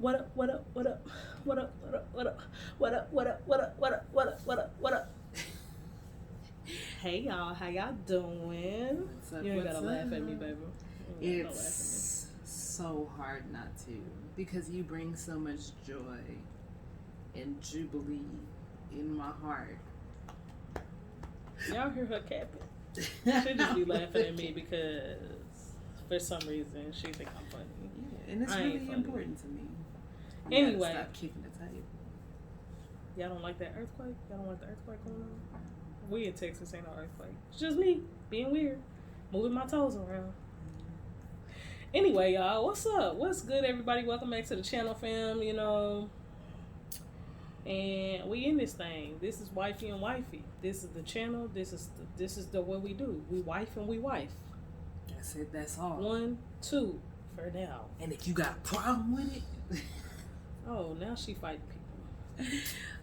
What up? What up? What up? What up? What up? What up? What up? What up? What up? What up? What up? What up? What up? Hey y'all, how y'all doing? What's up, You ain't what's gotta laugh up? at me, baby. It's so hard not to because you bring so much joy and jubilee in my heart. Y'all hear her capping? She just be laughing at me because for some reason she think I'm funny. Yeah, and it's really important to me. You Anyway, stop kicking the tape. Y'all don't like that earthquake? Y'all don't like the earthquake going on? We in Texas ain't no earthquake. It's just me being weird, moving my toes around. Anyway, y'all, what's up? What's good, everybody? Welcome back to the channel, fam. You know, and we in this thing. This is Wifey and Wifey. This is the channel. This is the what we do. We wife and we wife. That's it. That's all. 1, 2 for now. And if you got a problem with it, oh, now she fighting people.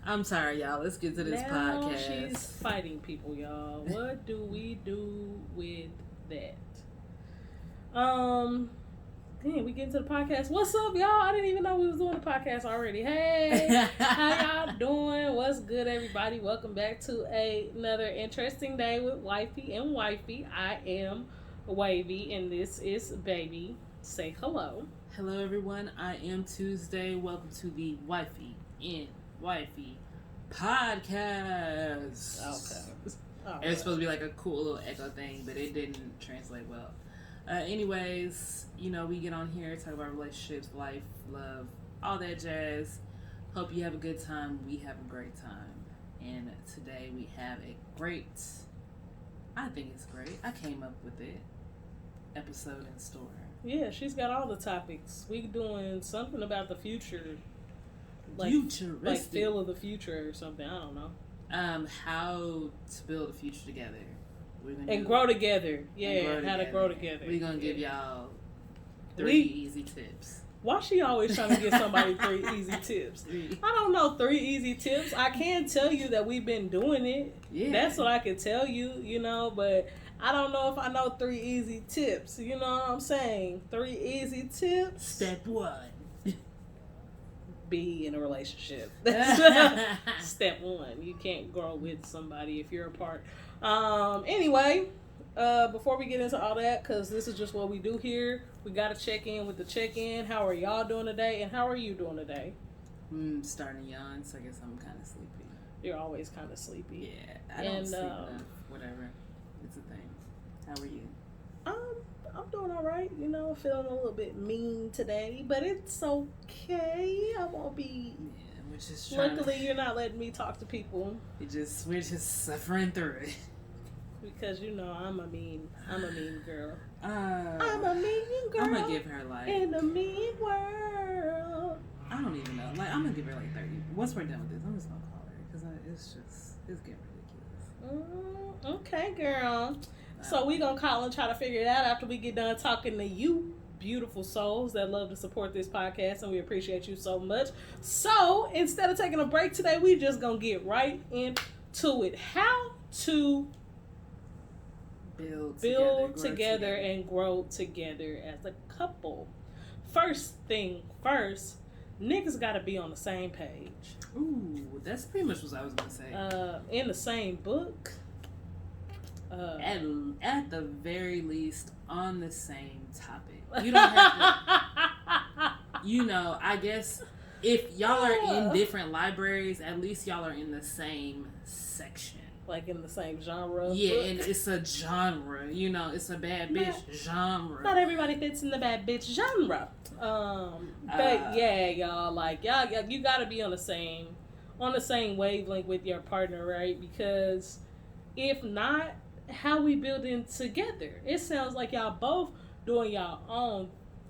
I'm sorry, y'all. Let's get to this now podcast. She's fighting people, y'all. What do we do with that? Damn, we get into the podcast. What's up, y'all? I didn't even know we was doing the podcast already. Hey, how y'all doing? What's good, everybody? Welcome back to another interesting day with Wifey and Wifey. I am Wavy, and this is Baby. Say hello. Hello, everyone. I am Tuesday. Welcome to the Wifey and Wifey podcast. Okay. It was supposed to be like a cool little echo thing, but it didn't translate well. Anyways, you know, we get on here, talk about relationships, life, love, all that jazz. Hope you have a good time. We have a great time. And today we have a great, I think it's great, I came up with it, episode in store. Yeah, she's got all the topics. We doing something about the future. Like, Futuristic. like feel of the future or something. I don't know. How to build a future together. And grow together. Yeah, how to grow together. We're going to give y'all 3 easy tips. Why she always trying to give somebody 3 easy tips? I don't know 3 easy tips. I can tell you that we've been doing it. Yeah. That's what I can tell you, you know, but I don't know if I know 3 easy tips. You know what I'm saying? 3 easy tips. Step 1. Be in a relationship. Step 1. You can't grow with somebody if you're apart. Anyway, before we get into all that, because this is just what we do here, we got to check in with the check-in. How are y'all doing today, and how are you doing today? Starting to yawn, so I guess I'm kind of sleepy. You're always kind of sleepy. Yeah, I don't sleep enough. Whatever. It's a thing. How are you? I'm doing all right. You know, feeling a little bit mean today, but it's okay. I won't be. Yeah, we're just luckily, you're not letting me talk to people. We're just suffering through it. Because you know I'm a mean girl. I'm a mean girl. I'm gonna give her like in a mean world. I don't even know. Like I'm gonna give her like 30. Once we're done with this, I'm just gonna call her because it's getting ridiculous. Okay, girl. So we gonna call and try to figure it out after we get done talking to you, beautiful souls that love to support this podcast, and we appreciate you so much. So instead of taking a break today, we just gonna get right into it. How to build together and grow together as a couple. First thing first, niggas gotta be on the same page. Ooh, that's pretty much what I was gonna say. In the same book. At the very least, on the same topic. You don't have to. You know, I guess if y'all are in different libraries, at least y'all are in the same section. Like in the same genre. Yeah, book. And it's a genre. You know, it's a bad bitch genre. Not everybody fits in the bad bitch genre. But yeah, y'all, like y'all, you gotta be on the same wavelength with your partner, right? Because if not, how we building together? It sounds like y'all both doing y'all own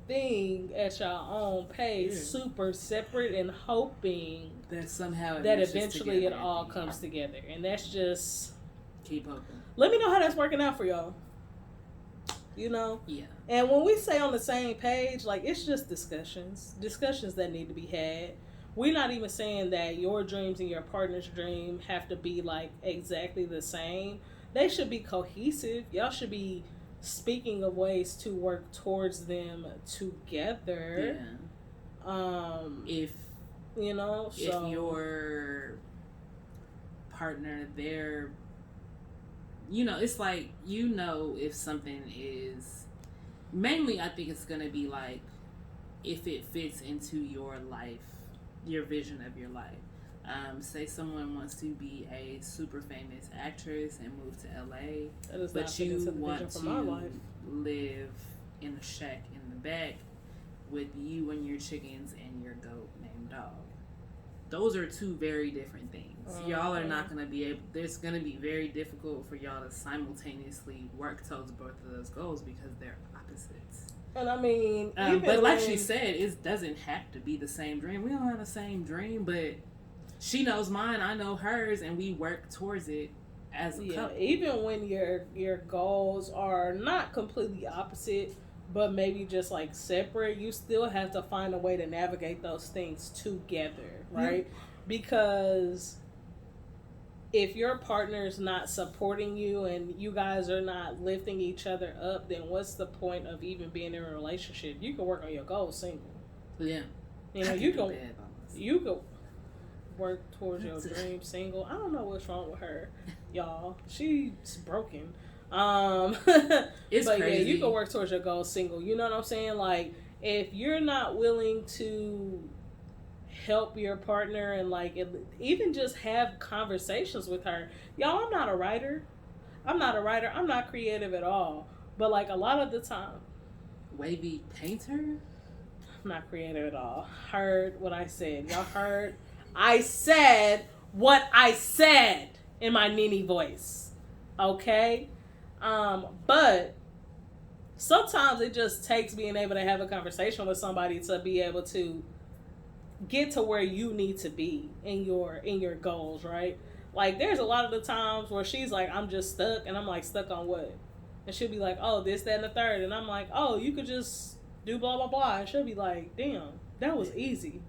thing at your own pace, super separate, and hoping that somehow that eventually it all comes together. And that's just keep hoping. Let me know how that's working out for y'all. You know? Yeah. And when we say on the same page, like it's just discussions that need to be had. We're not even saying that your dreams and your partner's dream have to be like exactly the same. They should be cohesive. Y'all should be speaking of ways to work towards them together. If so if your partner, they're, it's like, if something is, mainly I think it's gonna be like if it fits into your life, your vision of your life. Say someone wants to be a super famous actress and move to LA, but you want to live in a shack in the back with you and your chickens and your goat named Dog. Those are two very different things. Y'all are not going to be able, it's going to be very difficult for y'all to simultaneously work towards both of those goals because they're opposites. And I mean, but like she said, it doesn't have to be the same dream. We don't have the same dream, but she knows mine, I know hers, and we work towards it as a couple. Even when your goals are not completely opposite, but maybe just like separate, you still have to find a way to navigate those things together, right? Mm-hmm. Because if your partner's not supporting you and you guys are not lifting each other up, then what's the point of even being in a relationship? You can work on your goals single. Yeah. You can work towards your dream single. I don't know what's wrong with her, y'all. She's broken. It's but crazy. Yeah, you can work towards your goal single. You know what I'm saying? Like, if you're not willing to help your partner and like even just have conversations with her, y'all. I'm not a writer. I'm not creative at all. But like a lot of the time, Wavy painter. I'm not creative at all. Heard what I said. Y'all heard. I said what I said in my Nini voice. Okay? But sometimes it just takes being able to have a conversation with somebody to be able to get to where you need to be in your goals, right? Like, there's a lot of the times where she's like, I'm just stuck, and I'm like, stuck on what? And she'll be like, oh, this, that, and the third. And I'm like, oh, you could just do blah, blah, blah. And she'll be like, damn, that was easy.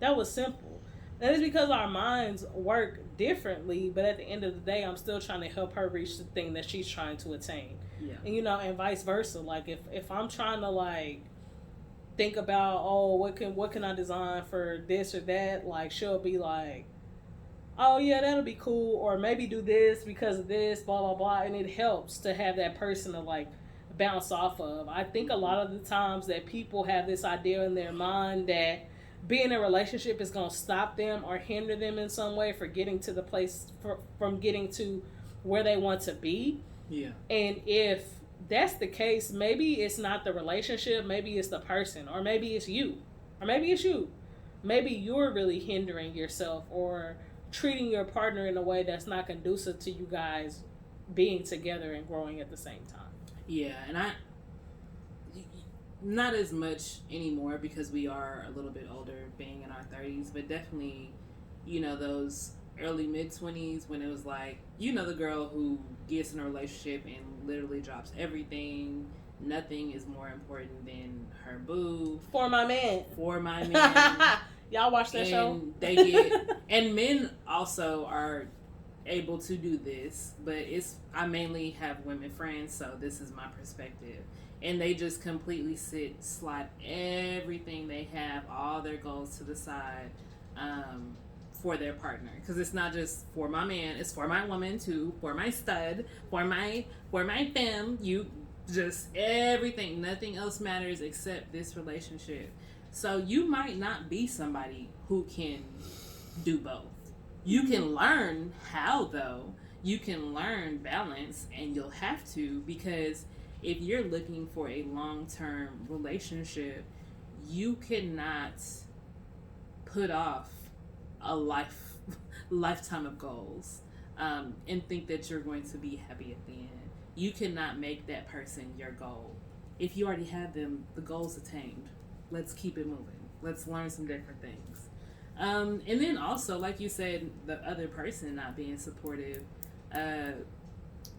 That was simple. And it's because our minds work differently, but at the end of the day, I'm still trying to help her reach the thing that she's trying to attain. Yeah. And, and vice versa. Like, if I'm trying to, like, think about, oh, what can I design for this or that, like, she'll be like, oh, yeah, that'll be cool, or maybe do this because of this, blah, blah, blah, and it helps to have that person to, like, bounce off of. I think a lot of the times that people have this idea in their mind that being in a relationship is going to stop them or hinder them in some way for getting to the place, from getting to where they want to be. Yeah. And if that's the case, maybe it's not the relationship, maybe it's the person, or maybe it's you, or maybe it's you. Maybe you're really hindering yourself or treating your partner in a way that's not conducive to you guys being together and growing at the same time. Yeah, and not as much anymore because we are a little bit older, being in our 30s, but definitely, those early mid-20s when it was like, the girl who gets in a relationship and literally drops everything. Nothing is more important than her boo. For my man. Y'all watch that show? And men also are able to do this, but I mainly have women friends, so this is my perspective. And they just completely slide everything they have, all their goals to the side, for their partner. Because it's not just for my man, it's for my woman too, for my stud, for my femme. You just everything, nothing else matters except this relationship. So you might not be somebody who can do both. You can learn how, though. You can learn balance, and you'll have to, because if you're looking for a long-term relationship, you cannot put off a lifetime of goals and think that you're going to be happy at the end. You cannot make that person your goal. If you already have them, the goal's attained. Let's keep it moving. Let's learn some different things. And then also, like you said, the other person not being supportive. I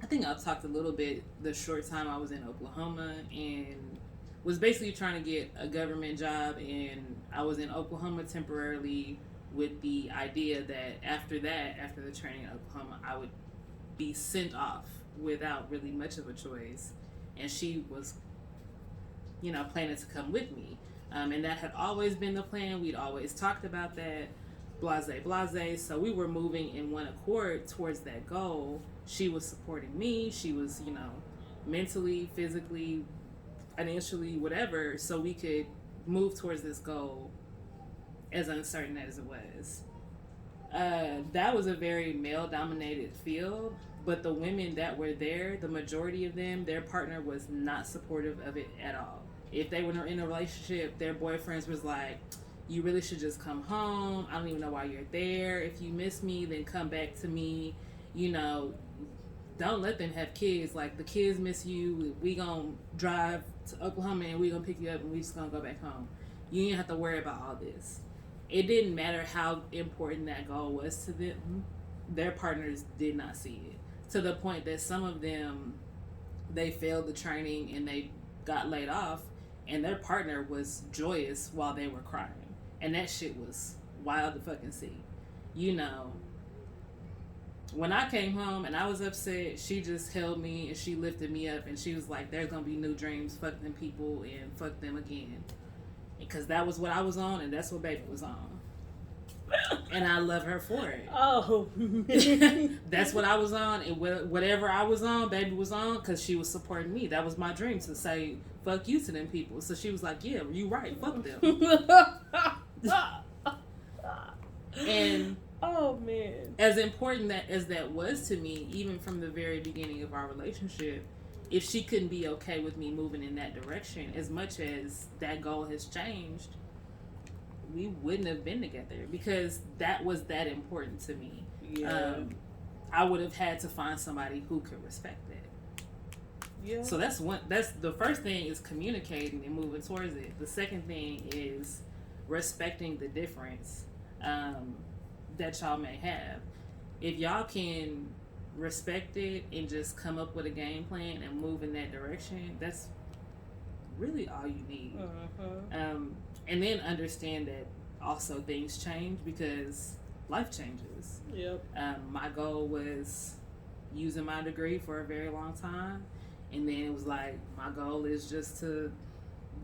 think I've talked a little bit the short time I was in Oklahoma and was basically trying to get a government job, and I was in Oklahoma temporarily with the idea that after the training in Oklahoma, I would be sent off without really much of a choice. And she was, planning to come with me. And that had always been the plan. We'd always talked about that. Blase, blase. So we were moving in one accord towards that goal. She was supporting me. She was, mentally, physically, financially, whatever, so we could move towards this goal, as uncertain as it was. That was a very male-dominated field, but the women that were there, the majority of them, their partner was not supportive of it at all. If they were in a relationship, their boyfriends was like, you really should just come home. I don't even know why you're there. If you miss me, then come back to me. Don't let them have kids. Like, the kids miss you. We gonna drive to Oklahoma and we gonna pick you up and we just gonna go back home. You didn't have to worry about all this. It didn't matter how important that goal was to them. Their partners did not see it. To the point that some of them, they failed the training and they got laid off, and their partner was joyous while they were crying. And that shit was wild to fucking see. When I came home and I was upset, she just held me and she lifted me up and she was like, there's gonna be new dreams, fuck them people and fuck them again. Because that was what I was on and that's what baby was on. And I love her for it. Oh. That's what I was on, and whatever I was on, baby was on, because she was supporting me. That was my dream, to say fuck you to them people. So she was like, yeah, you right, fuck them. And oh man, as important as that was to me, even from the very beginning of our relationship, if she couldn't be okay with me moving in that direction, as much as that goal has changed, we wouldn't have been together, because that was that important to me. Yeah. I would have had to find somebody who could respect that. Yeah. So that's the first thing, is communicating and moving towards it. The second thing is respecting the difference that y'all may have. If y'all can respect it and just come up with a game plan and move in that direction, that's really all you need. And then understand that also things change, because life changes. Yep. My goal was using my degree for a very long time, and then it was like, my goal is just to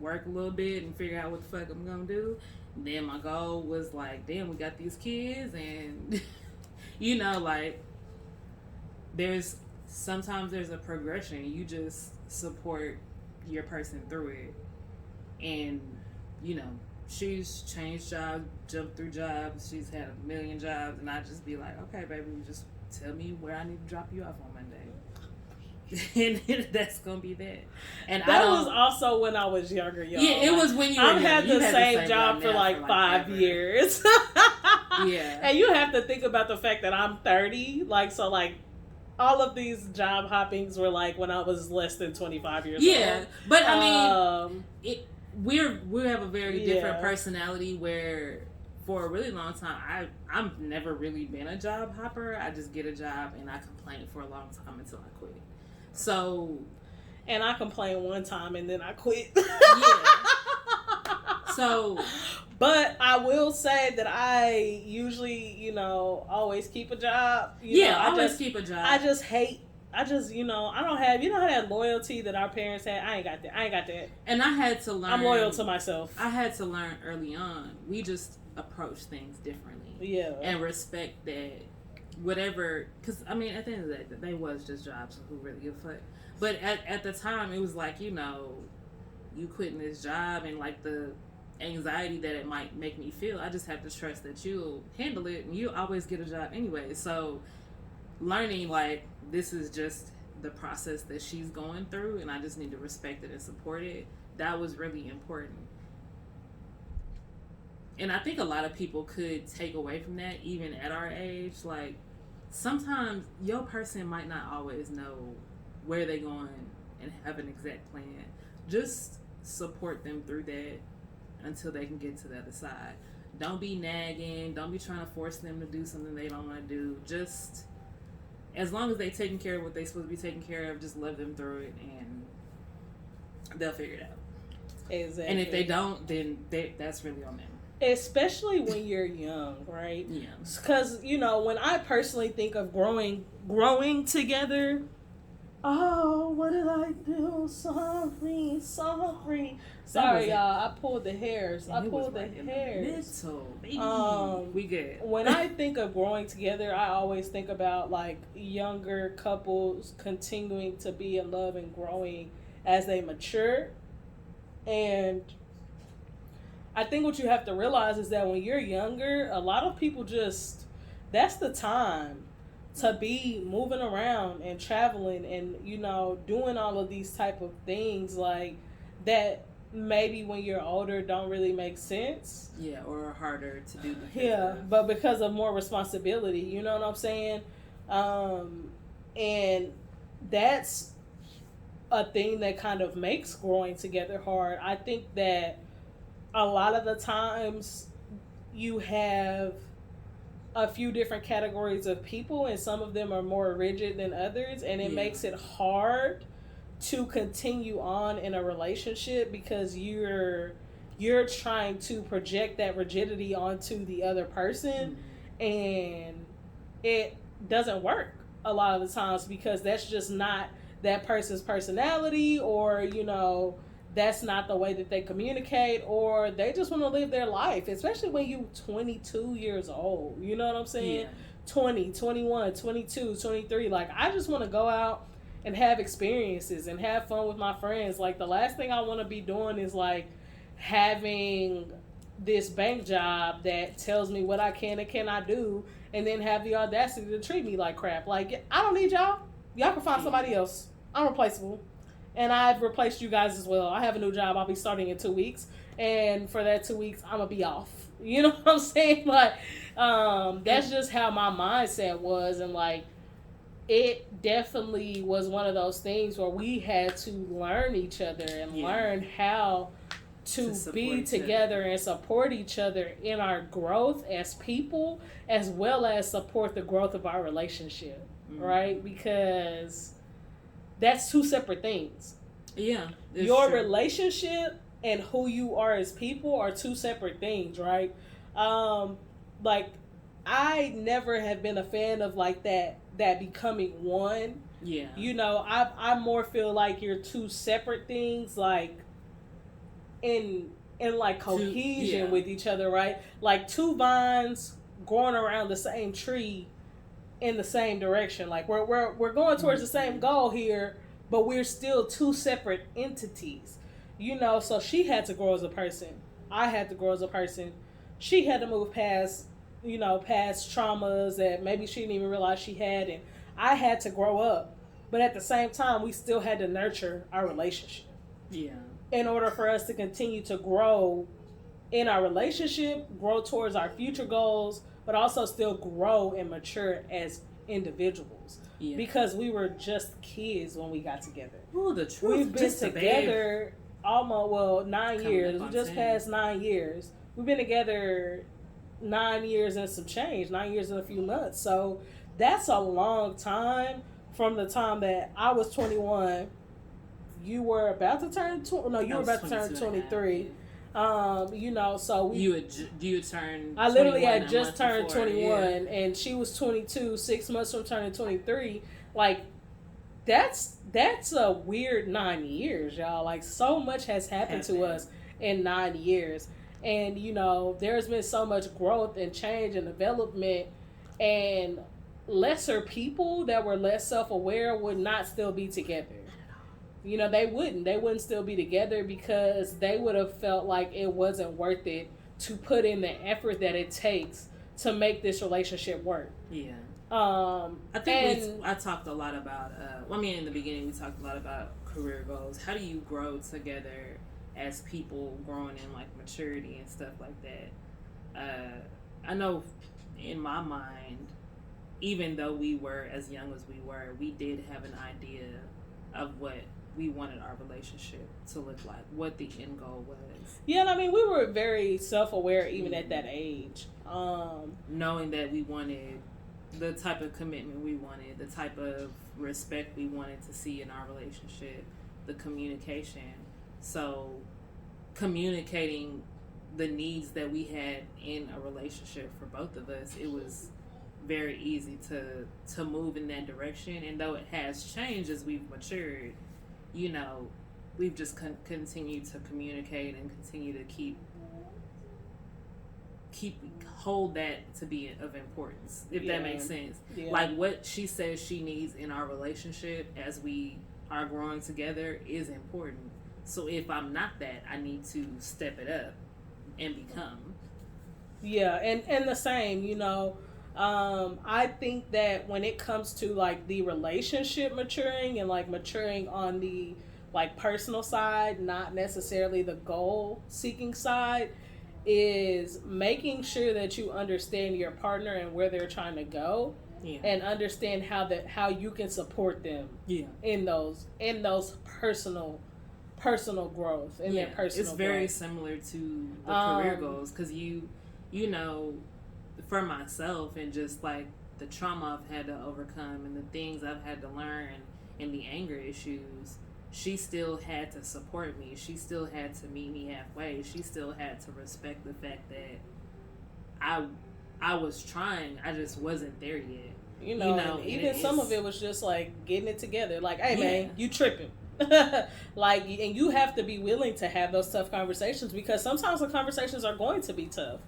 work a little bit and figure out what the fuck I'm gonna do. And then my goal was like, damn, we got these kids, and sometimes there's a progression. You just support your person through it. And she's changed jobs, jumped through jobs, she's had a million jobs, and I just be like, okay, baby, just tell me where I need to drop you off on Monday. And that's gonna be that. And that was also when I was younger, y'all. Yeah, it was when you were I've had the same job for like 5 years. Yeah. And you have to think about the fact that I'm 30, so all of these job hoppings were like when I was less than 25 years old. Yeah, but I mean, we have a very different personality, where for a really long time, I've never really been a job hopper. I just get a job and I complain for a long time until I quit. So, and I complained one time and then I quit. Yeah. So, but I will say that I usually, always keep a job. I always keep a job. I just, I don't have, that loyalty that our parents had. I ain't got that. And I had to learn. I'm loyal to myself. I had to learn early on. We just approach things differently. Yeah. And respect that whatever, because, I mean, at the end of the day, they was just jobs, so who really give a fuck? But at the time, it was like, you quitting this job and like the anxiety that it might make me feel. I just have to trust that you'll handle it, and you'll always get a job anyway. So learning, like, this is just the process that she's going through, and I just need to respect it and support it. That was really important. And I think a lot of people could take away from that, even at our age. Like, sometimes your person might not always know where they're going and have an exact plan. Just support them through that until they can get to the other side. Don't be nagging. Don't be trying to force them to do something they don't want to do. Just, as long as they're taking care of what they're supposed to be taking care of, just love them through it, and they'll figure it out. Exactly. And if they don't, then that's really on them. Especially when you're young, right? Yeah. Because, when I personally think of growing together, Oh, what did I do? Sorry. Sorry, y'all. I pulled the hairs. Baby. We good. When I think of growing together, I always think about like younger couples continuing to be in love and growing as they mature. And I think what you have to realize is that when you're younger, a lot of people just, that's the time to be moving around and traveling and, doing all of these type of things like that maybe when you're older don't really make sense. Yeah, or harder to do. But because of more responsibility, you know what I'm saying? And that's a thing that kind of makes growing together hard. I think that a lot of the times you have a few different categories of people and some of them are more rigid than others, and it makes it hard to continue on in a relationship because you're trying to project that rigidity onto the other person, and it doesn't work a lot of the times because that's just not that person's personality, or that's not the way that they communicate, or they just want to live their life, especially when you 22 years old. You know what I'm saying? 20, 21, 22, 23. Like, I just want to go out and have experiences and have fun with my friends. Like, the last thing I want to be doing is, like, having this bank job that tells me what I can and cannot do and then have the audacity to treat me like crap. Like, I don't need y'all. Y'all can find somebody else. I'm replaceable. And I've replaced you guys as well. I have a new job. I'll be starting in 2 weeks. And for that 2 weeks, I'm going to be off. You know what I'm saying? Like, that's just how my mindset was. And, like, it definitely was one of those things where we had to learn each other and learn how to be together and support each other in our growth as people, as well as support the growth of our relationship. Right? Because that's two separate things. Yeah. Your relationship and who you are as people are two separate things, right? Like, I never have been a fan of like that becoming one. Yeah. I more feel like you're two separate things, like in like cohesion with each other, right? Like two vines growing around the same tree in the same direction. Like we're going towards the same goal here, but we're still two separate entities. So she had to grow as a person. I had to grow as a person. She had to move past traumas that maybe she didn't even realize she had, and I had to grow up. But at the same time, we still had to nurture our relationship. Yeah. In order for us to continue to grow in our relationship, grow towards our future goals, but also still grow and mature as individuals. Yeah. Because we were just kids when we got together. Ooh, the truth. We've been together almost 9 years. We just passed 9 years. We've been together 9 years and some change, 9 years and a few months. So that's a long time from the time that I was 21. You were about to turn you were about to turn 23. So you had turned. I literally had just turned 21, and she was 22, 6 months from turning 23. Like, that's a weird 9 years, y'all. Like, so much has happened to us in 9 years, and there's been so much growth and change and development, and lesser people that were less self-aware would not still be together. They wouldn't still be together because they would have felt like it wasn't worth it to put in the effort that it takes to make this relationship work. Yeah. I think I talked a lot about, in the beginning we talked a lot about career goals. How do you grow together as people growing in like maturity and stuff like that? I know in my mind, even though we were as young as we were, we did have an idea of what we wanted our relationship to look like, what the end goal was. Yeah, we were very self-aware even at that age. Knowing that we wanted the type of commitment we wanted, the type of respect we wanted to see in our relationship, the communication. So communicating the needs that we had in a relationship for both of us, it was very easy to move in that direction. And though it has changed as we've matured, you know, we've just continued to communicate and continue to keep hold that to be of importance, if that makes sense. Yeah. Like what she says she needs in our relationship as we are growing together is important. So if I'm not that, I need to step it up and become. Yeah, and the same, you know. I think that when it comes to like the relationship maturing and like maturing on the like personal side, not necessarily the goal seeking side, is making sure that you understand your partner and where they're trying to go, and understand how you can support them in those personal growth and their personal it's very growth. Similar to the career goals, because you know, for myself and just like the trauma I've had to overcome and the things I've had to learn and the anger issues, she still had to support me. She still had to meet me halfway. She still had to respect the fact that I was trying. I just wasn't there yet. You know even some of it was just like getting it together. Like, hey man, you tripping. Like, and you have to be willing to have those tough conversations, because sometimes the conversations are going to be tough.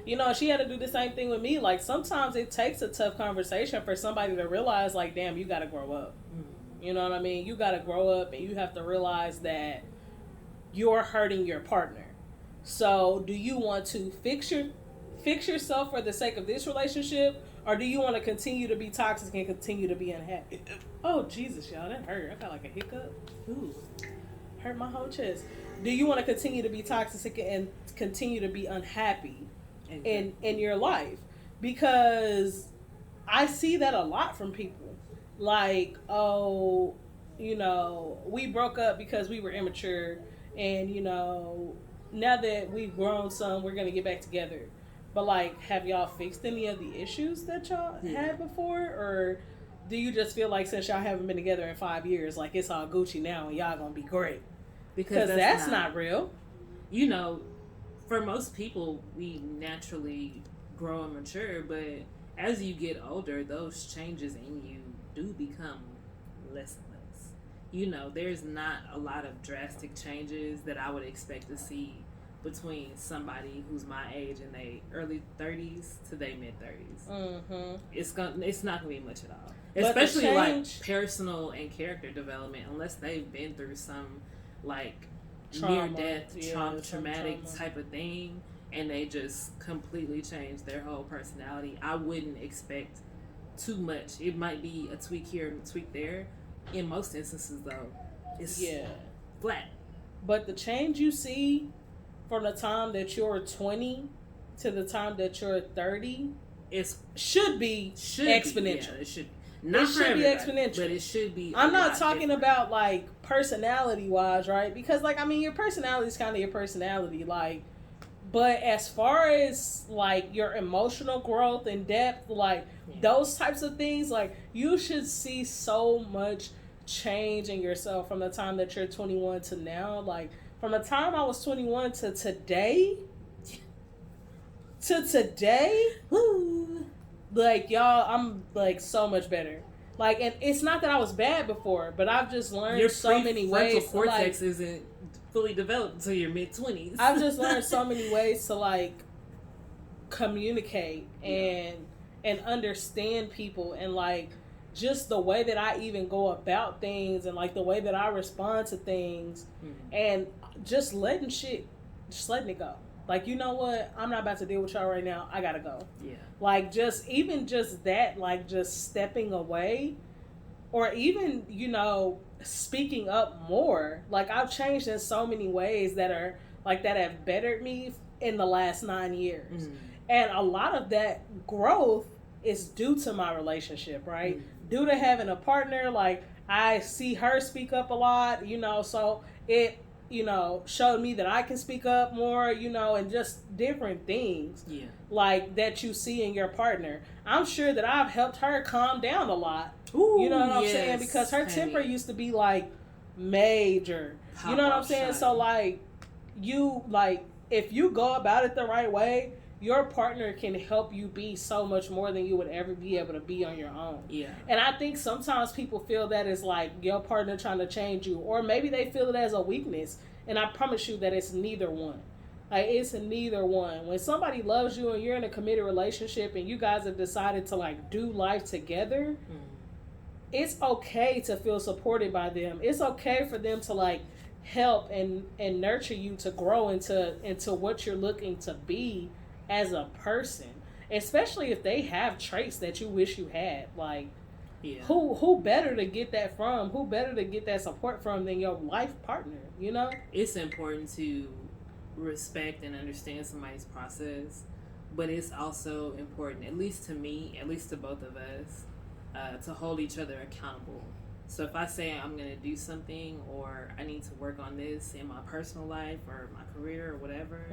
You know, she had to do the same thing with me. Like, sometimes it takes a tough conversation for somebody to realize, like, damn, you gotta grow up. You know what I mean? You gotta grow up, and you have to realize that you're hurting your partner. So do you want to fix yourself for the sake of this relationship, or do you want to continue to be toxic and continue to be unhappy? Oh, Jesus, y'all, that hurt. I got like a hiccup. Ooh, hurt my whole chest. Do you want to continue to be toxic and continue to be unhappy in your life? Because I see that a lot from people. Like, oh, you know, we broke up because we were immature, and, you know, now that we've grown some, we're going to get back together. But, like, have y'all fixed any of the issues that y'all had before? Or do you just feel like since y'all haven't been together in 5 years, like, it's all Gucci now and y'all going to be great? Because that's not real. You know, for most people, we naturally grow and mature, but as you get older, those changes in you do become less and less. You know, there's not a lot of drastic changes that I would expect to see between somebody who's my age in their early 30s to their mid 30s. It's not gonna be much at all. But especially like personal and character development, unless they've been through some like near death, traumatic type of thing, and they just completely change their whole personality. I wouldn't expect too much. It might be a tweak here and a tweak there. In most instances, though, it's flat. But the change you see from the time that you're 20 to the time that you're 30 should be exponential. Yeah, it should. It should be exponential, but it should be. I'm not talking about like personality wise, right? Because like, I mean, your personality is kind of your personality, like. But as far as like your emotional growth and depth, like those types of things, like you should see so much change in yourself from the time that you're 21 to now. Like from the time I was 21 to today, woo, like y'all, I'm like so much better. Like, and it's not that I was bad before, but I've just learned so many ways. Your cortex isn't fully developed until your mid-20s. I've just learned so many ways to like communicate and understand people, and like just the way that I even go about things, and like the way that I respond to things, and just letting it go. Like, you know what? I'm not about to deal with y'all right now. I gotta go. Yeah. Like, just that, like, just stepping away, or even, you know, speaking up more. Like, I've changed in so many ways that have bettered me in the last 9 years. And a lot of that growth is due to my relationship, right? Due to having a partner. Like, I see her speak up a lot, you know, so it, you know, showed me that I can speak up more, you know, and just different things like that you see in your partner. I'm sure that I've helped her calm down a lot. Ooh, you know what I'm saying? Because her temper used to be like major. You know what I'm saying? So like, you, like, if you go about it the right way, your partner can help you be so much more than you would ever be able to be on your own. Yeah. And I think sometimes people feel that it's like your partner trying to change you, or maybe they feel it as a weakness. And I promise you that it's neither one. Like, it's neither one. When somebody loves you and you're in a committed relationship and you guys have decided to like do life together, it's okay to feel supported by them. It's okay for them to like help and nurture you to grow into what you're looking to be as a person, especially if they have traits that you wish you had. Like, who better to get that from? Who better to get that support from than your life partner? You know, it's important to respect and understand somebody's process, but it's also important, at least to me, at least to both of us, to hold each other accountable. So if I say I'm going to do something, or I need to work on this in my personal life or my career or whatever,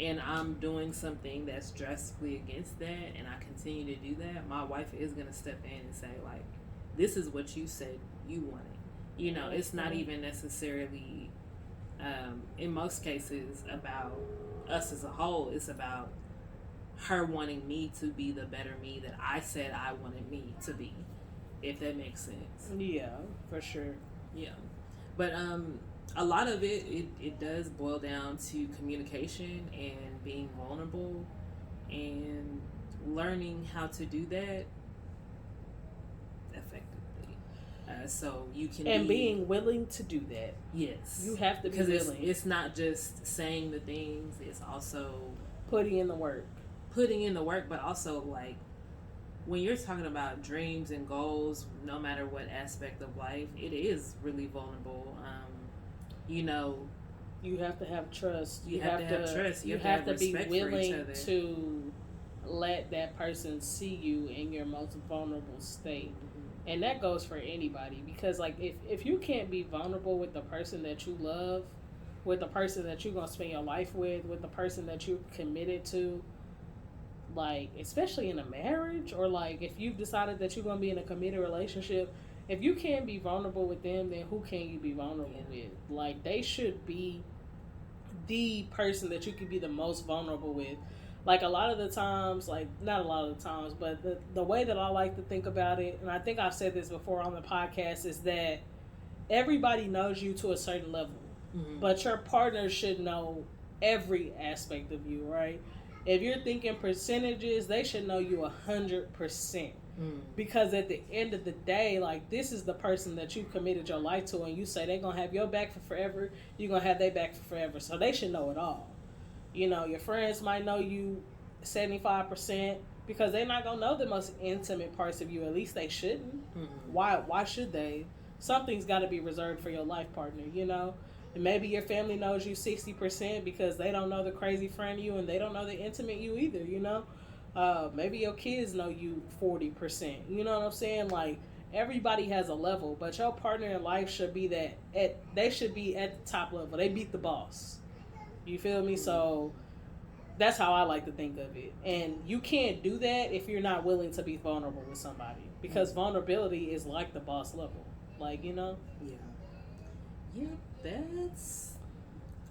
and I'm doing something that's drastically against that, and I continue to do that, my wife is going to step in and say, like, this is what you said you wanted. You know, it's not even necessarily, in most cases, about us as a whole. It's about her wanting me to be the better me that I said I wanted me to be, if that makes sense. Yeah, for sure. Yeah. But a lot of it does boil down to communication and being vulnerable and learning how to do that effectively. So you can being willing to do that. Yes. You have to be willing. Because it's not just saying the things, it's also putting in the work. But also, like, when you're talking about dreams and goals, no matter what aspect of life, it is really vulnerable. You know, you have to have trust. You have to have trust. You have to be willing to let that person see you in your most vulnerable state. And that goes for anybody, because like if you can't be vulnerable with the person that you love, with the person that you're going to spend your life with the person that you're committed to, like, especially in a marriage, or like if you've decided that you're going to be in a committed relationship, if you can't be vulnerable with them, then who can you be vulnerable with? Like, they should be the person that you can be the most vulnerable with. Like, a lot of the times, like, not a lot of the times, but the way that I like to think about it, and I think I've said this before on the podcast, is that everybody knows you to a certain level, but your partner should know every aspect of you, right? If you're thinking percentages, they should know you 100%. Because at the end of the day, like, this is the person that you committed your life to, and you say they're going to have your back for forever, you're going to have their back for forever. So they should know it all. You know, your friends might know you 75% because they're not going to know the most intimate parts of you. At least they shouldn't. Why should they? Something's got to be reserved for your life partner, you know? And maybe your family knows you 60% because they don't know the crazy friend you, and they don't know the intimate you either, you know? Maybe your kids know you 40%. You know what I'm saying? Like, everybody has a level, but your partner in life should be they should be at the top level. They beat the boss. You feel me? So that's how I like to think of it. And you can't do that if you're not willing to be vulnerable with somebody, because vulnerability is like the boss level. Like, you know? Yeah, that's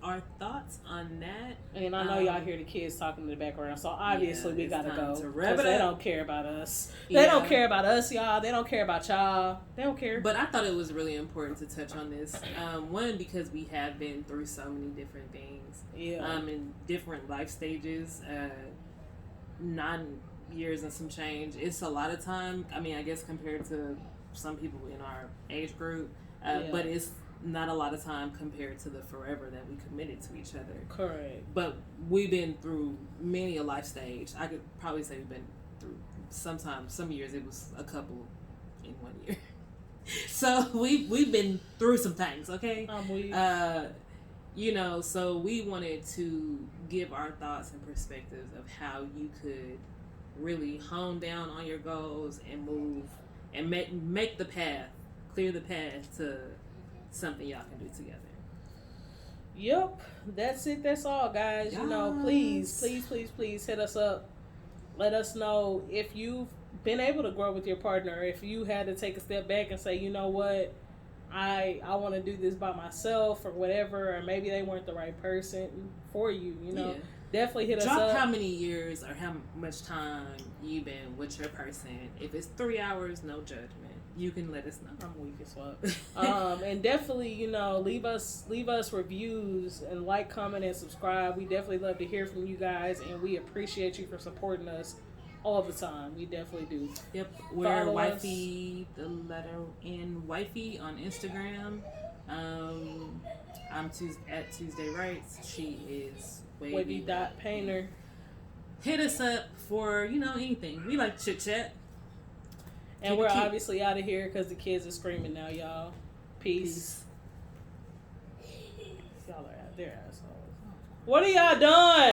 our thoughts on that. And I know y'all hear the kids talking in the background, so obviously we gotta go. Because they don't care about us. They don't care about us, y'all. They don't care about y'all. They don't care. But I thought it was really important to touch on this. One, because we have been through so many different things. In different life stages. 9 years and some change. It's a lot of time. I mean, I guess compared to some people in our age group. But it's not a lot of time compared to the forever that we committed to each other. Correct. But we've been through many a life stage. I could probably say we've been through some years it was a couple in 1 year. So we've been through some things, okay? You know, so we wanted to give our thoughts and perspectives of how you could really hone down on your goals and move and make the path, clear the path to something y'all can do together. Yep, that's it. That's all, guys. Yes. You know, please hit us up. Let us know if you've been able to grow with your partner. If you had to take a step back and say, you know what, I want to do this by myself or whatever, or maybe they weren't the right person for you. You know, definitely hit us Drop up. how many years or how much time you've been with your person. If it's 3 hours, no judgment. You can let us know. I'm weak as fuck. And definitely, you know, leave us reviews and like, comment, and subscribe. We definitely love to hear from you guys, and we appreciate you for supporting us all the time. We definitely do. Yep, we're Wifey, the letter N, Wifey on Instagram. I'm at Tuesday Writes. She is Wavy.painter. Hit us up for, you know, anything. We like chit chat. And we're obviously out of here because the kids are screaming now, y'all. Peace. Y'all are out there, assholes. What are y'all doing?